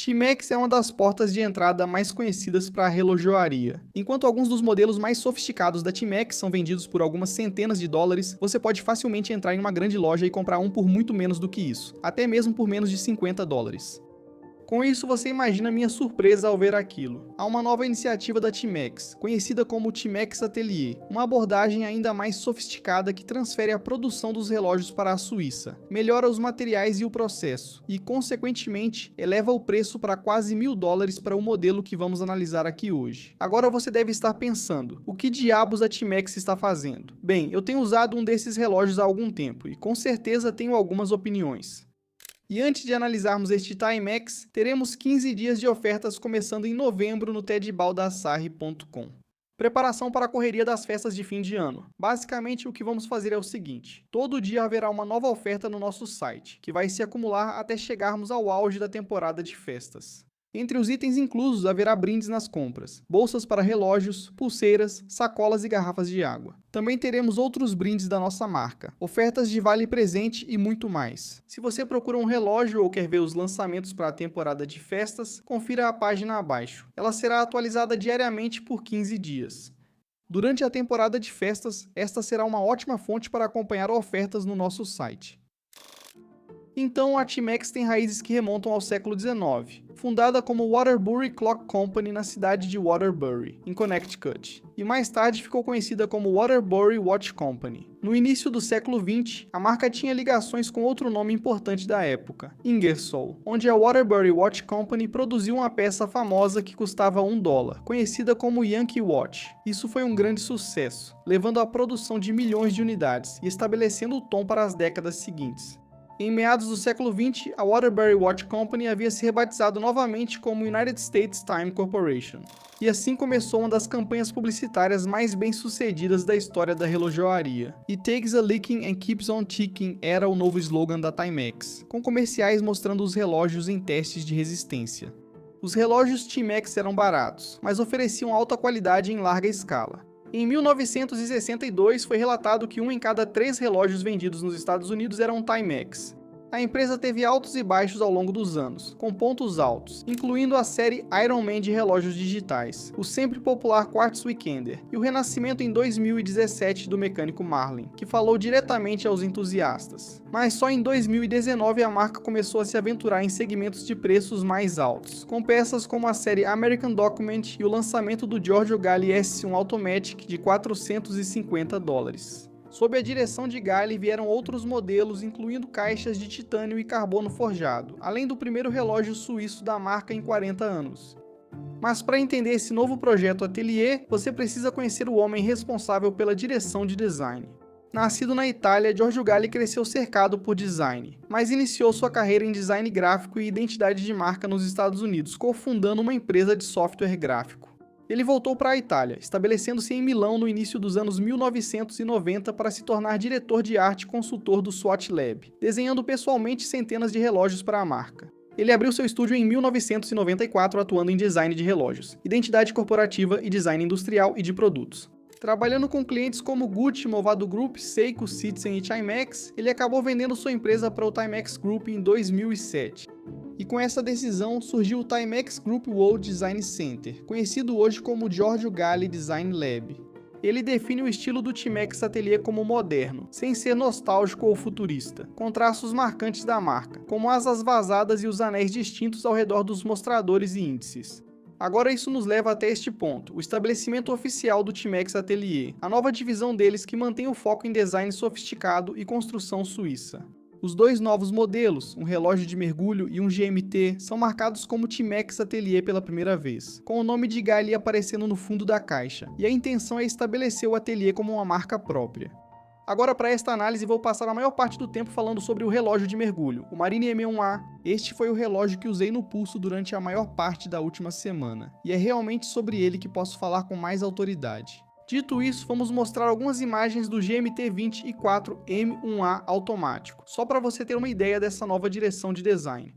Timex é uma das portas de entrada mais conhecidas para a relojoaria. Enquanto alguns dos modelos mais sofisticados da Timex são vendidos por algumas centenas de dólares, você pode facilmente entrar em uma grande loja e comprar um por muito menos do que isso, até mesmo por menos de 50 dólares. Com isso, você imagina minha surpresa ao ver aquilo. Há uma nova iniciativa da Timex, conhecida como Timex Atelier, uma abordagem ainda mais sofisticada que transfere a produção dos relógios para a Suíça, melhora os materiais e o processo, e, consequentemente, eleva o preço para quase $1.000 para o modelo que vamos analisar aqui hoje. Agora você deve estar pensando, o que diabos a Timex está fazendo? Bem, eu tenho usado um desses relógios há algum tempo, e com certeza tenho algumas opiniões. E antes de analisarmos este Timex, teremos 15 dias de ofertas começando em novembro no tedbaldassarre.com. Preparação para a correria das festas de fim de ano. Basicamente, o que vamos fazer é o seguinte: todo dia haverá uma nova oferta no nosso site, que vai se acumular até chegarmos ao auge da temporada de festas. Entre os itens inclusos haverá brindes nas compras, bolsas para relógios, pulseiras, sacolas e garrafas de água. Também teremos outros brindes da nossa marca, ofertas de vale presente e muito mais. Se você procura um relógio ou quer ver os lançamentos para a temporada de festas, confira a página abaixo. Ela será atualizada diariamente por 15 dias. Durante a temporada de festas, esta será uma ótima fonte para acompanhar ofertas no nosso site. Então, a Timex tem raízes que remontam ao século XIX, fundada como Waterbury Clock Company na cidade de Waterbury, em Connecticut, e mais tarde ficou conhecida como Waterbury Watch Company. No início do século XX, a marca tinha ligações com outro nome importante da época, Ingersoll, onde a Waterbury Watch Company produziu uma peça famosa que custava $1, conhecida como Yankee Watch. Isso foi um grande sucesso, levando à produção de milhões de unidades e estabelecendo o tom para as décadas seguintes. Em meados do século XX, a Waterbury Watch Company havia se rebatizado novamente como United States Time Corporation. E assim começou uma das campanhas publicitárias mais bem-sucedidas da história da relojoaria. It takes a licking and keeps on ticking era o novo slogan da Timex, com comerciais mostrando os relógios em testes de resistência. Os relógios Timex eram baratos, mas ofereciam alta qualidade em larga escala. Em 1962, foi relatado que 1 em cada 3 relógios vendidos nos Estados Unidos eram Timex. A empresa teve altos e baixos ao longo dos anos, com pontos altos, incluindo a série Iron Man de relógios digitais, o sempre popular Quartz Weekender, e o renascimento em 2017 do mecânico Marlin, que falou diretamente aos entusiastas. Mas só em 2019 a marca começou a se aventurar em segmentos de preços mais altos, com peças como a série American Document e o lançamento do Giorgio Galli S1 Automatic de $450. Sob a direção de Galli vieram outros modelos, incluindo caixas de titânio e carbono forjado, além do primeiro relógio suíço da marca em 40 anos. Mas para entender esse novo projeto Atelier, você precisa conhecer o homem responsável pela direção de design. Nascido na Itália, Giorgio Galli cresceu cercado por design, mas iniciou sua carreira em design gráfico e identidade de marca nos Estados Unidos, cofundando uma empresa de software gráfico. Ele voltou para a Itália, estabelecendo-se em Milão no início dos anos 1990 para se tornar diretor de arte e consultor do Swatch Lab, desenhando pessoalmente centenas de relógios para a marca. Ele abriu seu estúdio em 1994 atuando em design de relógios, identidade corporativa e design industrial e de produtos. Trabalhando com clientes como Gucci, Movado Group, Seiko, Citizen e Timex, ele acabou vendendo sua empresa para o Timex Group em 2007. E com essa decisão surgiu o Timex Group World Design Center, conhecido hoje como Giorgio Galli Design Lab. Ele define o estilo do Timex Atelier como moderno, sem ser nostálgico ou futurista, com traços marcantes da marca, como asas vazadas e os anéis distintos ao redor dos mostradores e índices. Agora isso nos leva até este ponto, o estabelecimento oficial do Timex Atelier, a nova divisão deles que mantém o foco em design sofisticado e construção suíça. Os dois novos modelos, um relógio de mergulho e um GMT, são marcados como Timex Atelier pela primeira vez, com o nome de Galli aparecendo no fundo da caixa, e a intenção é estabelecer o Atelier como uma marca própria. Agora, para esta análise, vou passar a maior parte do tempo falando sobre o relógio de mergulho, o Marine M1A. Este foi o relógio que usei no pulso durante a maior parte da última semana, e é realmente sobre ele que posso falar com mais autoridade. Dito isso, vamos mostrar algumas imagens do GMT 24 M1A automático, só para você ter uma ideia dessa nova direção de design.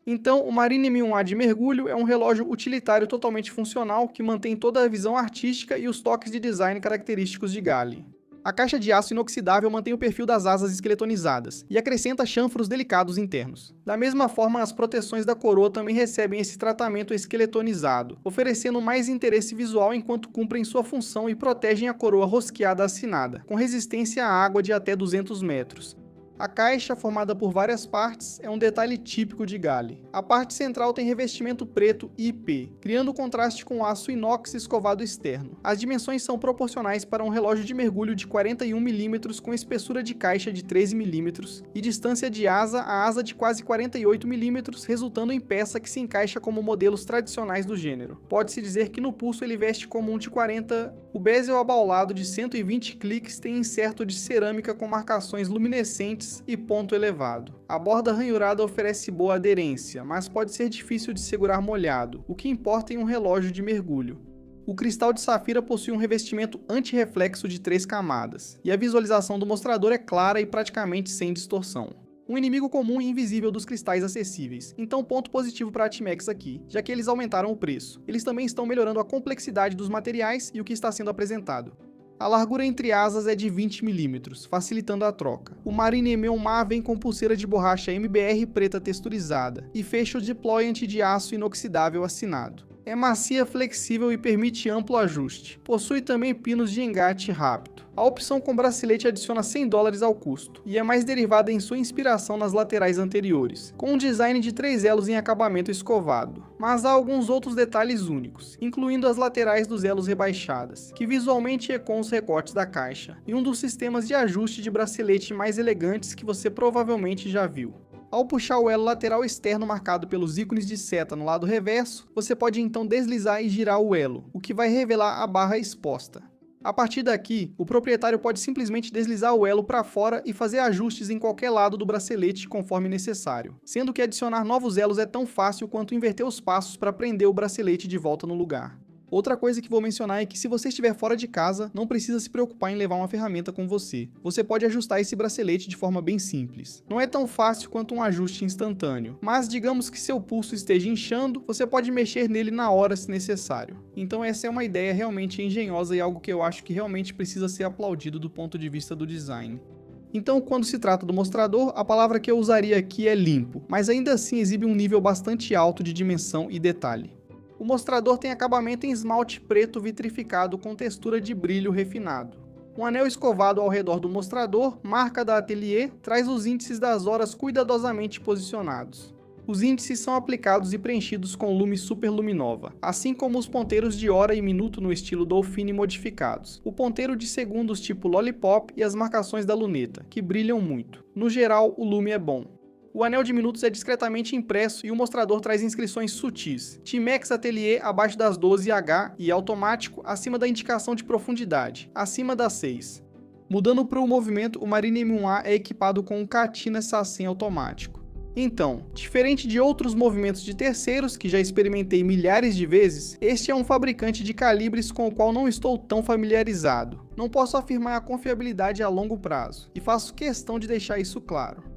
Então, o Marine M1A de mergulho é um relógio utilitário totalmente funcional que mantém toda a visão artística e os toques de design característicos de Galli. A caixa de aço inoxidável mantém o perfil das asas esqueletonizadas e acrescenta chanfros delicados internos. Da mesma forma, as proteções da coroa também recebem esse tratamento esqueletonizado, oferecendo mais interesse visual enquanto cumprem sua função e protegem a coroa rosqueada assinada, com resistência à água de até 200 metros. A caixa, formada por várias partes, é um detalhe típico de Gali. A parte central tem revestimento preto IP, criando contraste com o aço inox escovado externo. As dimensões são proporcionais para um relógio de mergulho de 41 mm com espessura de caixa de 13 mm e distância de asa a asa de quase 48 mm, resultando em peça que se encaixa como modelos tradicionais do gênero. Pode-se dizer que no pulso ele veste como um de 40. O bezel abaulado de 120 cliques tem inserto de cerâmica com marcações luminescentes e ponto elevado. A borda ranhurada oferece boa aderência, mas pode ser difícil de segurar molhado, o que importa em um relógio de mergulho. O cristal de safira possui um revestimento anti-reflexo de 3 camadas, e a visualização do mostrador é clara e praticamente sem distorção. Um inimigo comum e invisível dos cristais acessíveis, então ponto positivo para a Timex aqui, já que eles aumentaram o preço. Eles também estão melhorando a complexidade dos materiais e o que está sendo apresentado. A largura entre asas é de 20 mm, facilitando a troca. O Marine Meumar vem com pulseira de borracha MBR preta texturizada e fecho deployant de aço inoxidável assinado. É macia, flexível e permite amplo ajuste. Possui também pinos de engate rápido. A opção com bracelete adiciona $100 ao custo, e é mais derivada em sua inspiração nas laterais anteriores, com um design de 3 elos em acabamento escovado. Mas há alguns outros detalhes únicos, incluindo as laterais dos elos rebaixadas, que visualmente ecoam os recortes da caixa, e um dos sistemas de ajuste de bracelete mais elegantes que você provavelmente já viu. Ao puxar o elo lateral externo marcado pelos ícones de seta no lado reverso, você pode então deslizar e girar o elo, o que vai revelar a barra exposta. A partir daqui, o proprietário pode simplesmente deslizar o elo para fora e fazer ajustes em qualquer lado do bracelete conforme necessário, sendo que adicionar novos elos é tão fácil quanto inverter os passos para prender o bracelete de volta no lugar. Outra coisa que vou mencionar é que se você estiver fora de casa, não precisa se preocupar em levar uma ferramenta com você. Você pode ajustar esse bracelete de forma bem simples. Não é tão fácil quanto um ajuste instantâneo, mas digamos que seu pulso esteja inchando, você pode mexer nele na hora se necessário. Então essa é uma ideia realmente engenhosa e algo que eu acho que realmente precisa ser aplaudido do ponto de vista do design. Então, quando se trata do mostrador, a palavra que eu usaria aqui é limpo, mas ainda assim exibe um nível bastante alto de dimensão e detalhe. O mostrador tem acabamento em esmalte preto vitrificado com textura de brilho refinado. Um anel escovado ao redor do mostrador, marca da Atelier, traz os índices das horas cuidadosamente posicionados. Os índices são aplicados e preenchidos com lume superluminova, assim como os ponteiros de hora e minuto no estilo Dolphine modificados, o ponteiro de segundos tipo Lollipop e as marcações da luneta, que brilham muito. No geral, o lume é bom. O anel de minutos é discretamente impresso e o mostrador traz inscrições sutis. Timex Atelier abaixo das 12H e automático acima da indicação de profundidade, acima das 6. Mudando para o movimento, o Marine M1A é equipado com um Katina Assassin automático. Então, diferente de outros movimentos de terceiros que já experimentei milhares de vezes, este é um fabricante de calibres com o qual não estou tão familiarizado. Não posso afirmar a confiabilidade a longo prazo, e faço questão de deixar isso claro.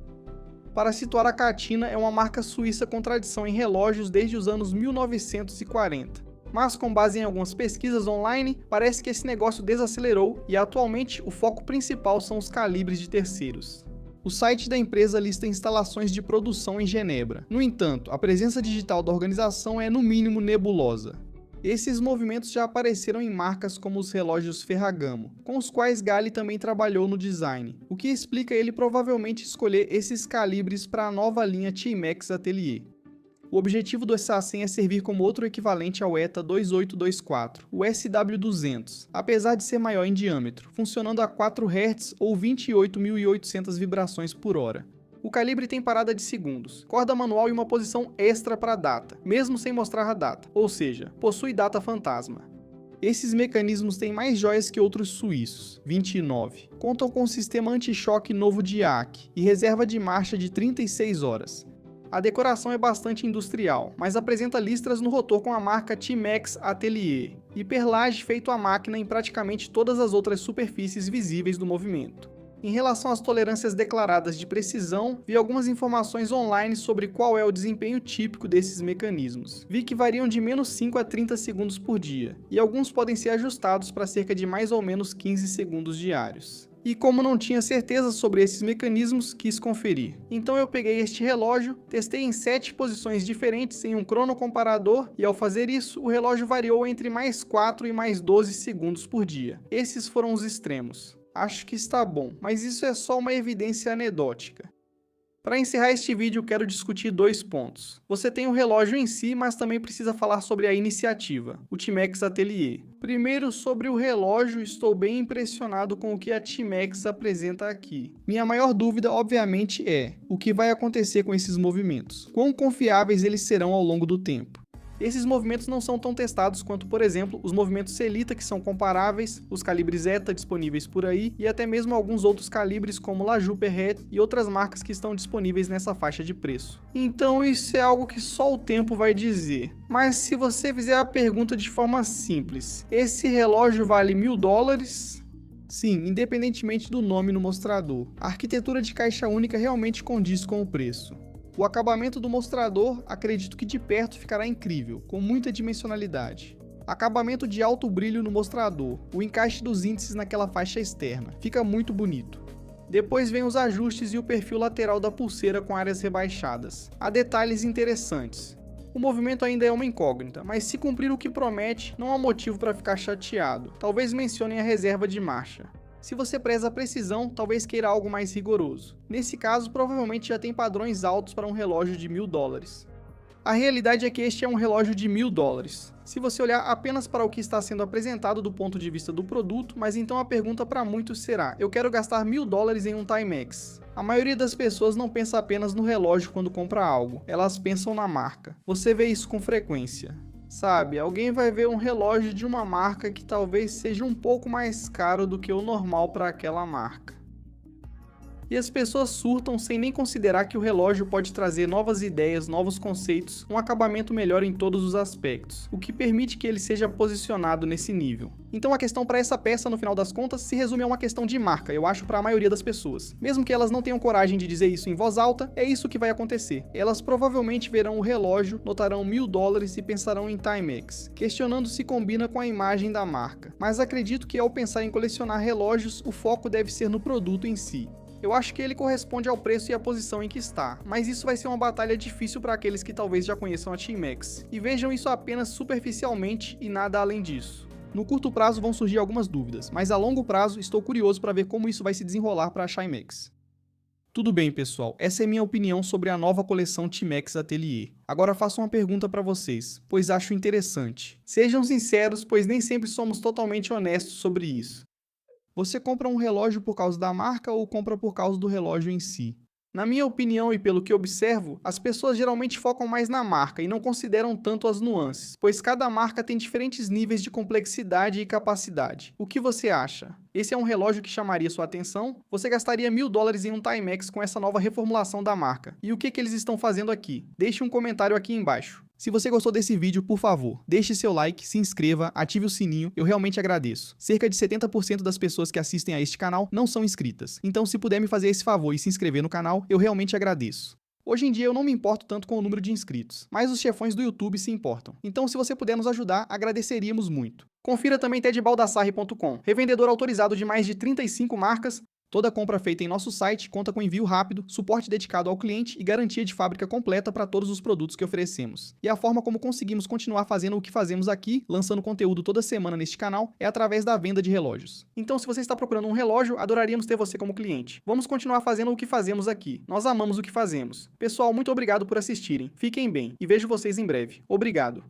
Para situar, a Katina é uma marca suíça com tradição em relógios desde os anos 1940. Mas com base em algumas pesquisas online, parece que esse negócio desacelerou e atualmente o foco principal são os calibres de terceiros. O site da empresa lista instalações de produção em Genebra. No entanto, a presença digital da organização é no mínimo nebulosa. Esses movimentos já apareceram em marcas como os relógios Ferragamo, com os quais Gali também trabalhou no design, o que explica ele provavelmente escolher esses calibres para a nova linha Timex Atelier. O objetivo do Assassin é servir como outro equivalente ao ETA 2824, o SW200, apesar de ser maior em diâmetro, funcionando a 4 Hz ou 28.800 vibrações por hora. O calibre tem parada de segundos, corda manual e uma posição extra para data, mesmo sem mostrar a data, ou seja, possui data fantasma. Esses mecanismos têm mais joias que outros suíços, 29. Contam com um sistema anti-choque novo de IAC e reserva de marcha de 36 horas. A decoração é bastante industrial, mas apresenta listras no rotor com a marca Timex Atelier e perlage feito à máquina em praticamente todas as outras superfícies visíveis do movimento. Em relação às tolerâncias declaradas de precisão, vi algumas informações online sobre qual é o desempenho típico desses mecanismos. Vi que variam de menos 5 a 30 segundos por dia, e alguns podem ser ajustados para cerca de mais ou menos 15 segundos diários. E como não tinha certeza sobre esses mecanismos, quis conferir. Então eu peguei este relógio, testei em 7 posições diferentes em um cronocomparador e ao fazer isso, o relógio variou entre mais 4 e mais 12 segundos por dia. Esses foram os extremos. Acho que está bom, mas isso é só uma evidência anedótica. Para encerrar este vídeo, quero discutir 2 pontos. Você tem o relógio em si, mas também precisa falar sobre a iniciativa, o Timex Atelier. Primeiro, sobre o relógio, estou bem impressionado com o que a Timex apresenta aqui. Minha maior dúvida, obviamente, é o que vai acontecer com esses movimentos. Quão confiáveis eles serão ao longo do tempo. Esses movimentos não são tão testados quanto, por exemplo, os movimentos Celita, que são comparáveis, os calibres ETA disponíveis por aí, e até mesmo alguns outros calibres como La Juperret e outras marcas que estão disponíveis nessa faixa de preço. Então isso é algo que só o tempo vai dizer. Mas se você fizer a pergunta de forma simples, esse relógio vale $1000? Sim, independentemente do nome no mostrador. A arquitetura de caixa única realmente condiz com o preço. O acabamento do mostrador, acredito que de perto ficará incrível, com muita dimensionalidade. Acabamento de alto brilho no mostrador, o encaixe dos índices naquela faixa externa, fica muito bonito. Depois vem os ajustes e o perfil lateral da pulseira com áreas rebaixadas. Há detalhes interessantes. O movimento ainda é uma incógnita, mas se cumprir o que promete, não há motivo para ficar chateado. Talvez mencionem a reserva de marcha. Se você preza a precisão, talvez queira algo mais rigoroso. Nesse caso, provavelmente já tem padrões altos para um relógio de $1000. A realidade é que este é um relógio de $1000. Se você olhar apenas para o que está sendo apresentado do ponto de vista do produto, mas então a pergunta para muitos será: eu quero gastar $1000 em um Timex? A maioria das pessoas não pensa apenas no relógio quando compra algo, elas pensam na marca. Você vê isso com frequência. Sabe, alguém vai ver um relógio de uma marca que talvez seja um pouco mais caro do que o normal para aquela marca. E as pessoas surtam sem nem considerar que o relógio pode trazer novas ideias, novos conceitos, um acabamento melhor em todos os aspectos, o que permite que ele seja posicionado nesse nível. Então a questão para essa peça, no final das contas, se resume a uma questão de marca, eu acho, para a maioria das pessoas. Mesmo que elas não tenham coragem de dizer isso em voz alta, é isso que vai acontecer. Elas provavelmente verão o relógio, notarão $1000 e pensarão em Timex, questionando se combina com a imagem da marca. Mas acredito que ao pensar em colecionar relógios, o foco deve ser no produto em si. Eu acho que ele corresponde ao preço e à posição em que está, mas isso vai ser uma batalha difícil para aqueles que talvez já conheçam a Timex, e vejam isso apenas superficialmente e nada além disso. No curto prazo vão surgir algumas dúvidas, mas a longo prazo estou curioso para ver como isso vai se desenrolar para a Timex. Tudo bem, pessoal, essa é minha opinião sobre a nova coleção Timex Atelier. Agora faço uma pergunta para vocês, pois acho interessante. Sejam sinceros, pois nem sempre somos totalmente honestos sobre isso. Você compra um relógio por causa da marca ou compra por causa do relógio em si? Na minha opinião e pelo que observo, as pessoas geralmente focam mais na marca e não consideram tanto as nuances, pois cada marca tem diferentes níveis de complexidade e capacidade. O que você acha? Esse é um relógio que chamaria sua atenção? Você gastaria $1000 em um Timex com essa nova reformulação da marca? E o que eles estão fazendo aqui? Deixe um comentário aqui embaixo. Se você gostou desse vídeo, por favor, deixe seu like, se inscreva, ative o sininho, eu realmente agradeço. Cerca de 70% das pessoas que assistem a este canal não são inscritas, então se puder me fazer esse favor e se inscrever no canal, eu realmente agradeço. Hoje em dia eu não me importo tanto com o número de inscritos, mas os chefões do YouTube se importam. Então se você puder nos ajudar, agradeceríamos muito. Confira também tedbaldassarre.com, revendedor autorizado de mais de 35 marcas. Toda compra feita em nosso site conta com envio rápido, suporte dedicado ao cliente e garantia de fábrica completa para todos os produtos que oferecemos. E a forma como conseguimos continuar fazendo o que fazemos aqui, lançando conteúdo toda semana neste canal, é através da venda de relógios. Então, se você está procurando um relógio, adoraríamos ter você como cliente. Vamos continuar fazendo o que fazemos aqui. Nós amamos o que fazemos. Pessoal, muito obrigado por assistirem. Fiquem bem e vejo vocês em breve. Obrigado.